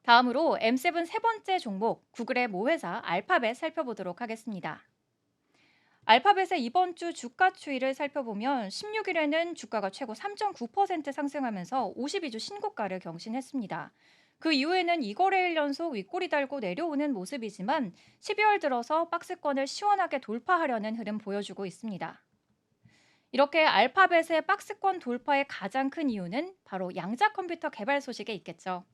다음으로 M7 세 번째 종목 구글의 모회사 알파벳 살펴보도록 하겠습니다. 알파벳의 이번 주 주가 추이를 살펴보면 16일에는 주가가 최고 3.9% 상승하면서 52주 신고가를 경신했습니다. 그 이후에는 2거래일 연속 윗꼬리 달고 내려오는 모습이지만 12월 들어서 박스권을 시원하게 돌파하려는 흐름 보여주고 있습니다. 이렇게 알파벳의 박스권 돌파의 가장 큰 이유는 바로 양자 컴퓨터 개발 소식에 있겠죠.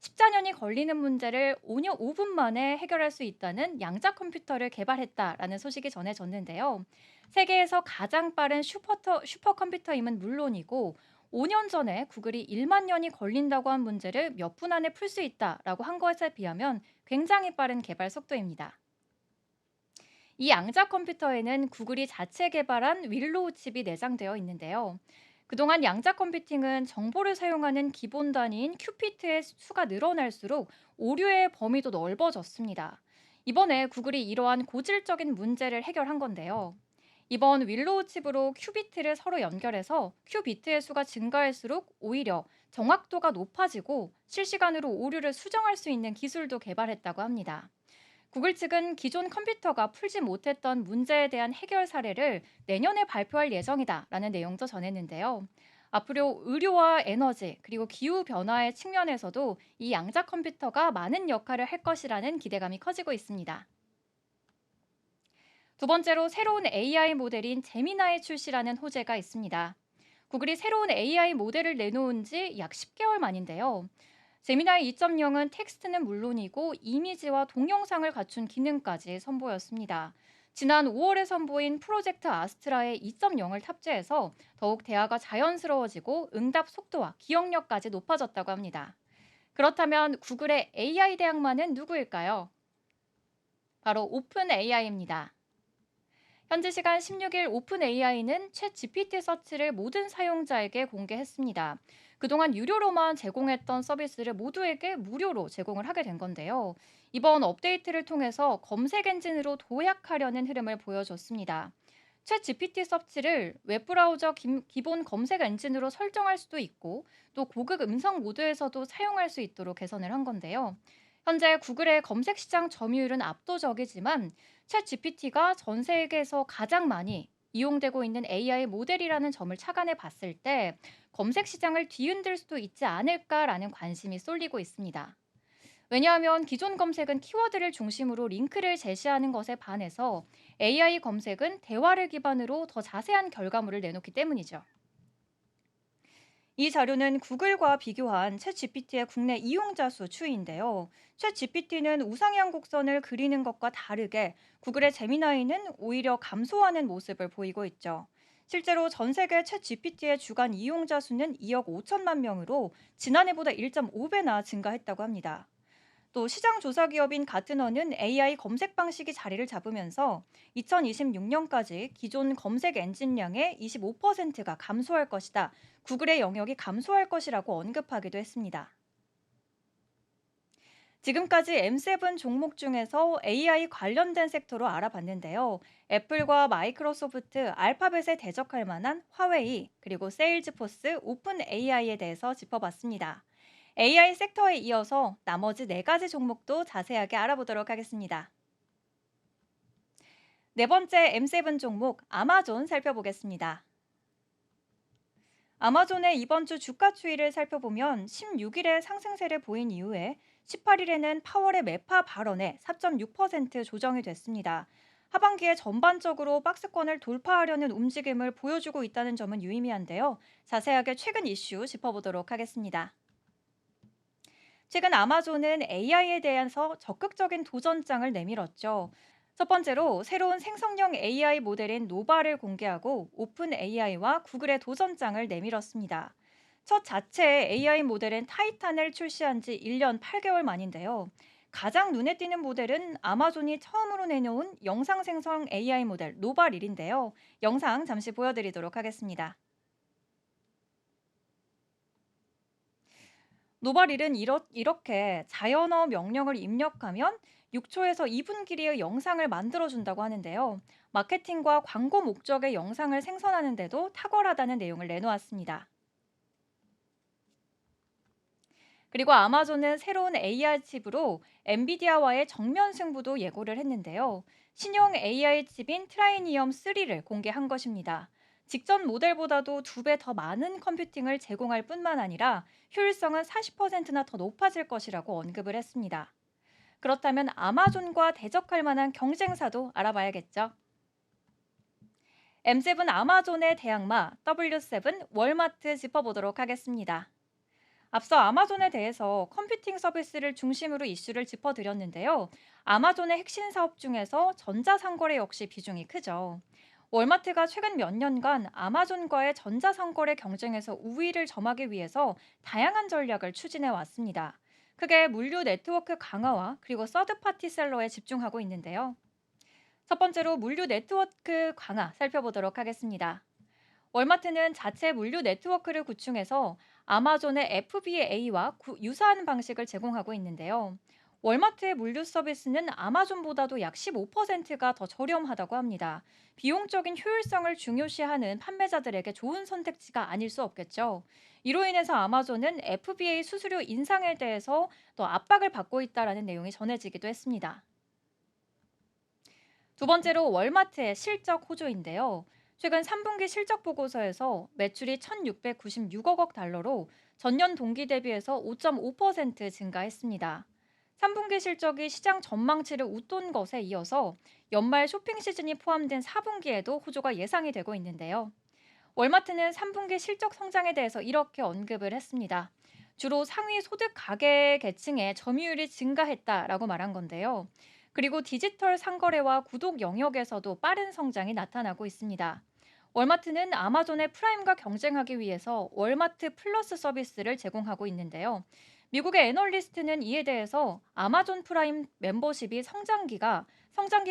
14년이 걸리는 문제를 5분 만에 해결할 수 있다는 양자 컴퓨터를 개발했다라는 소식이 전해졌는데요. 세계에서 가장 빠른 슈퍼컴퓨터임은 물론이고 5년 전에 구글이 1만 년이 걸린다고 한 문제를 몇 분 안에 풀 수 있다라고 한 것에 비하면 굉장히 빠른 개발 속도입니다. 이 양자 컴퓨터에는 구글이 자체 개발한 윌로우 칩이 내장되어 있는데요. 그동안 양자 컴퓨팅은 정보를 사용하는 기본 단위인 큐피트의 수가 늘어날수록 오류의 범위도 넓어졌습니다. 이번에 구글이 이러한 고질적인 문제를 해결한 건데요. 이번 윌로우 칩으로 큐비트를 서로 연결해서 큐비트의 수가 증가할수록 오히려 정확도가 높아지고 실시간으로 오류를 수정할 수 있는 기술도 개발했다고 합니다. 구글 측은 기존 컴퓨터가 풀지 못했던 문제에 대한 해결 사례를 내년에 발표할 예정이다라는 내용도 전했는데요. 앞으로 의료와 에너지 그리고 기후 변화의 측면에서도 이 양자 컴퓨터가 많은 역할을 할 것이라는 기대감이 커지고 있습니다. 두 번째로 새로운 AI 모델인 제미나이 출시라는 호재가 있습니다. 구글이 새로운 AI 모델을 내놓은 지 약 10개월 만인데요. 제미나이 2.0은 텍스트는 물론이고 이미지와 동영상을 갖춘 기능까지 선보였습니다. 지난 5월에 선보인 프로젝트 아스트라의 2.0을 탑재해서 더욱 대화가 자연스러워지고 응답 속도와 기억력까지 높아졌다고 합니다. 그렇다면 구글의 AI 대항마는 누구일까요? 바로 오픈 AI입니다. 현지 시간 16일 오픈 AI는 챗 GPT 서치를 모든 사용자에게 공개했습니다. 그동안 유료로만 제공했던 서비스를 모두에게 무료로 제공을 하게 된 건데요. 이번 업데이트를 통해서 검색 엔진으로 도약하려는 흐름을 보여줬습니다. 챗 GPT 서치를 웹브라우저 기본 검색 엔진으로 설정할 수도 있고 또 고급 음성 모드에서도 사용할 수 있도록 개선을 한 건데요. 현재 구글의 검색 시장 점유율은 압도적이지만 챗 GPT가 전 세계에서 가장 많이 이용되고 있는 AI 모델이라는 점을 착안해 봤을 때 검색 시장을 뒤흔들 수도 있지 않을까라는 관심이 쏠리고 있습니다. 왜냐하면 기존 검색은 키워드를 중심으로 링크를 제시하는 것에 반해서 AI 검색은 대화를 기반으로 더 자세한 결과물을 내놓기 때문이죠. 이 자료는 구글과 비교한 챗GPT의 국내 이용자 수 추이인데요. 챗GPT는 우상향 곡선을 그리는 것과 다르게 구글의 제미나이는 오히려 감소하는 모습을 보이고 있죠. 실제로 전 세계 챗GPT의 주간 이용자 수는 2억 5천만 명으로 지난해보다 1.5배나 증가했다고 합니다. 또 시장 조사 기업인 가트너는 AI 검색 방식이 자리를 잡으면서 2026년까지 기존 검색 엔진량의 25%가 감소할 것이다. 구글의 영역이 감소할 것이라고 언급하기도 했습니다. 지금까지 M7 종목 중에서 AI 관련된 섹터로 알아봤는데요. 애플과 마이크로소프트, 알파벳에 대적할 만한 화웨이, 그리고 세일즈포스, 오픈 AI에 대해서 짚어봤습니다. AI 섹터에 이어서 나머지 네 가지 종목도 자세하게 알아보도록 하겠습니다. 네 번째 M7 종목 아마존 살펴보겠습니다. 아마존의 이번 주 주가 추이를 살펴보면 16일에 상승세를 보인 이후에 18일에는 파월의 매파 발언에 4.6% 조정이 됐습니다. 하반기에 전반적으로 박스권을 돌파하려는 움직임을 보여주고 있다는 점은 유의미한데요. 자세하게 최근 이슈 짚어보도록 하겠습니다. 최근 아마존은 AI에 대해서 적극적인 도전장을 내밀었죠. 첫 번째로 새로운 생성형 AI 모델인 노바를 공개하고 오픈 AI와 구글의 도전장을 내밀었습니다. 첫 자체 AI 모델인 타이탄을 출시한 지 1년 8개월 만인데요. 가장 눈에 띄는 모델은 아마존이 처음으로 내놓은 영상 생성 AI 모델 노바1인데요. 영상 잠시 보여드리도록 하겠습니다. 노바릴은 이렇게 자연어 명령을 입력하면 6초에서 2분 길이의 영상을 만들어준다고 하는데요. 마케팅과 광고 목적의 영상을 생성하는데도 탁월하다는 내용을 내놓았습니다. 그리고 아마존은 새로운 AI 칩으로 엔비디아와의 정면 승부도 예고를 했는데요. 신형 AI 칩인 트라이니엄 3를 공개한 것입니다. 직전 모델보다도 2배 더 많은 컴퓨팅을 제공할 뿐만 아니라 효율성은 40%나 더 높아질 것이라고 언급을 했습니다. 그렇다면 아마존과 대적할 만한 경쟁사도 알아봐야겠죠. M7 아마존의 대항마 W7 월마트 짚어보도록 하겠습니다. 앞서 아마존에 대해서 컴퓨팅 서비스를 중심으로 이슈를 짚어드렸는데요. 아마존의 핵심 사업 중에서 전자상거래 역시 비중이 크죠. 월마트가 최근 몇 년간 아마존과의 전자상거래 경쟁에서 우위를 점하기 위해서 다양한 전략을 추진해 왔습니다. 크게 물류 네트워크 강화와 그리고 서드파티 셀러에 집중하고 있는데요. 첫 번째로 물류 네트워크 강화 살펴보도록 하겠습니다. 월마트는 자체 물류 네트워크를 구축해서 아마존의 FBA와 유사한 방식을 제공하고 있는데요. 월마트의 물류 서비스는 아마존보다도 약 15%가 더 저렴하다고 합니다. 비용적인 효율성을 중요시하는 판매자들에게 좋은 선택지가 아닐 수 없겠죠. 이로 인해서 아마존은 FBA 수수료 인상에 대해서 더 압박을 받고 있다는 내용이 전해지기도 했습니다. 두 번째로 월마트의 실적 호조인데요. 최근 3분기 실적 보고서에서 매출이 1,696억 달러로 전년 동기 대비해서 5.5% 증가했습니다. 3분기 실적이 시장 전망치를 웃돈 것에 이어서 연말 쇼핑 시즌이 포함된 4분기에도 호조가 예상이 되고 있는데요. 월마트는 3분기 실적 성장에 대해서 이렇게 언급을 했습니다. 주로 상위 소득 가계 계층의 점유율이 증가했다라고 말한 건데요. 그리고 디지털 상거래와 구독 영역에서도 빠른 성장이 나타나고 있습니다. 월마트는 아마존의 프라임과 경쟁하기 위해서 월마트 플러스 서비스를 제공하고 있는데요. 미국의 애널리스트는 이에 대해서 아마존 프라임 멤버십이 성장기가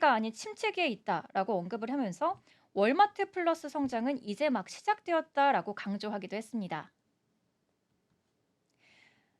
아닌 침체기에 있다라고 언급을 하면서 월마트 플러스 성장은 이제 막 시작되었다라고 강조하기도 했습니다.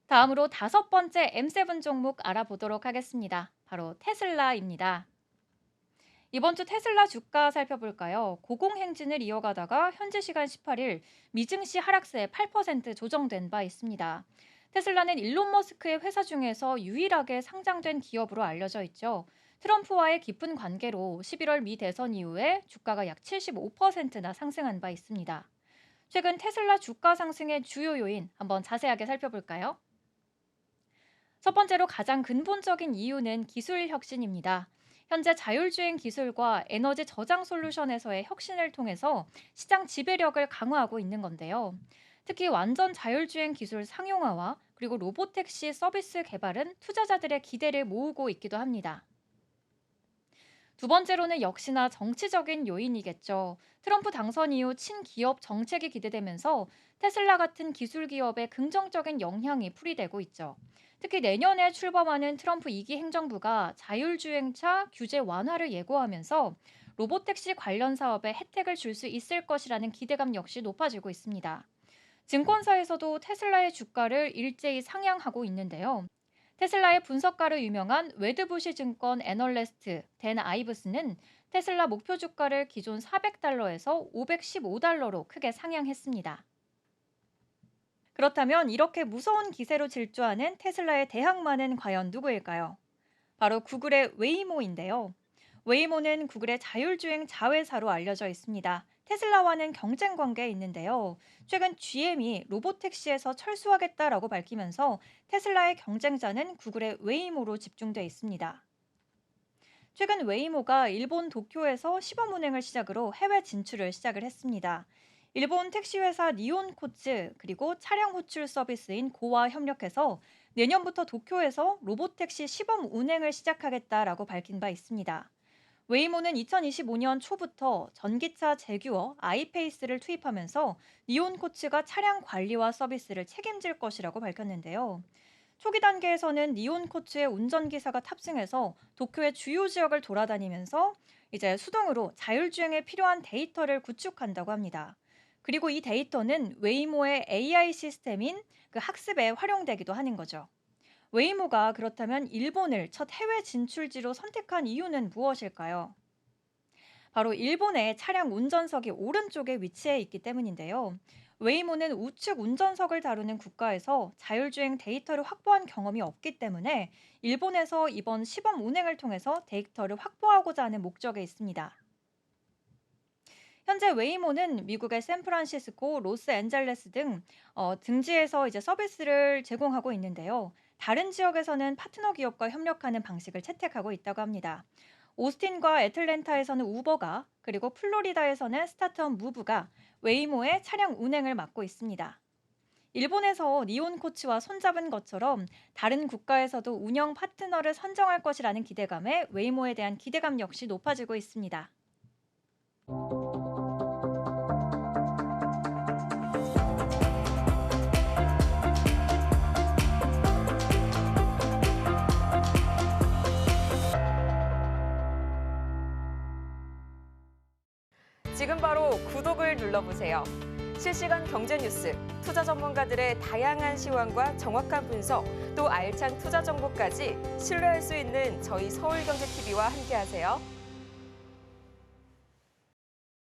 다음으로 다섯 번째 M7 종목 알아보도록 하겠습니다. 바로 테슬라입니다. 이번 주 테슬라 주가 살펴볼까요? 고공행진을 이어가다가 현지 시간 18일 미증시 하락세 8% 조정된 바 있습니다. 테슬라는 일론 머스크의 회사 중에서 유일하게 상장된 기업으로 알려져 있죠. 트럼프와의 깊은 관계로 11월 미 대선 이후에 주가가 약 75%나 상승한 바 있습니다. 최근 테슬라 주가 상승의 주요 요인 한번 자세하게 살펴볼까요? 첫 번째로 가장 근본적인 이유는 기술 혁신입니다. 현재 자율주행 기술과 에너지 저장 솔루션에서의 혁신을 통해서 시장 지배력을 강화하고 있는 건데요. 특히 완전 자율주행 기술 상용화와 그리고 로보택시 서비스 개발은 투자자들의 기대를 모으고 있기도 합니다. 두 번째로는 역시나 정치적인 요인이겠죠. 트럼프 당선 이후 친기업 정책이 기대되면서 테슬라 같은 기술 기업에 긍정적인 영향이 풀이되고 있죠. 특히 내년에 출범하는 트럼프 2기 행정부가 자율주행차 규제 완화를 예고하면서 로보택시 관련 사업에 혜택을 줄 수 있을 것이라는 기대감 역시 높아지고 있습니다. 증권사에서도 테슬라의 주가를 일제히 상향하고 있는데요. 테슬라의 분석가로 유명한 웨드부시 증권 애널리스트 댄 아이브스는 테슬라 목표 주가를 기존 400달러에서 515달러로 크게 상향했습니다. 그렇다면 이렇게 무서운 기세로 질주하는 테슬라의 대항마는 과연 누구일까요? 바로 구글의 웨이모인데요. 웨이모는 구글의 자율주행 자회사로 알려져 있습니다. 테슬라와는 경쟁 관계에 있는데요. 최근 GM이 로보택시에서 철수하겠다라고 밝히면서 테슬라의 경쟁자는 구글의 웨이모로 집중돼 있습니다. 최근 웨이모가 일본 도쿄에서 시범 운행을 시작으로 해외 진출을 시작을 했습니다. 일본 택시회사 니온코츠 그리고 차량 호출 서비스인 고와 협력해서 내년부터 도쿄에서 로보택시 시범 운행을 시작하겠다라고 밝힌 바 있습니다. 웨이모는 2025년 초부터 전기차 제규어 아이페이스를 투입하면서 니온코츠가 차량 관리와 서비스를 책임질 것이라고 밝혔는데요. 초기 단계에서는 니온코츠의 운전기사가 탑승해서 도쿄의 주요 지역을 돌아다니면서 이제 수동으로 자율주행에 필요한 데이터를 구축한다고 합니다. 그리고 이 데이터는 웨이모의 AI 시스템인 그 학습에 활용되기도 하는 거죠. 웨이모가 그렇다면 일본을 첫 해외 진출지로 선택한 이유는 무엇일까요? 바로 일본의 차량 운전석이 오른쪽에 위치해 있기 때문인데요. 웨이모는 우측 운전석을 다루는 국가에서 자율주행 데이터를 확보한 경험이 없기 때문에 일본에서 이번 시범 운행을 통해서 데이터를 확보하고자 하는 목적에 있습니다. 현재 웨이모는 미국의 샌프란시스코, 로스앤젤레스 등 등지에서 이제 서비스를 제공하고 있는데요. 다른 지역에서는 파트너 기업과 협력하는 방식을 채택하고 있다고 합니다. 오스틴과 애틀랜타에서는 우버가, 그리고 플로리다에서는 스타트업 무브가 웨이모의 차량 운행을 맡고 있습니다. 일본에서 니온 코치와 손잡은 것처럼 다른 국가에서도 운영 파트너를 선정할 것이라는 기대감에 웨이모에 대한 기대감 역시 높아지고 있습니다. 지금 바로 구독을 눌러보세요. 실시간 경제 뉴스, 투자 전문가들의 다양한 시황과 정확한 분석, 또 알찬 투자 정보까지 신뢰할 수 있는 저희 서울경제TV와 함께하세요.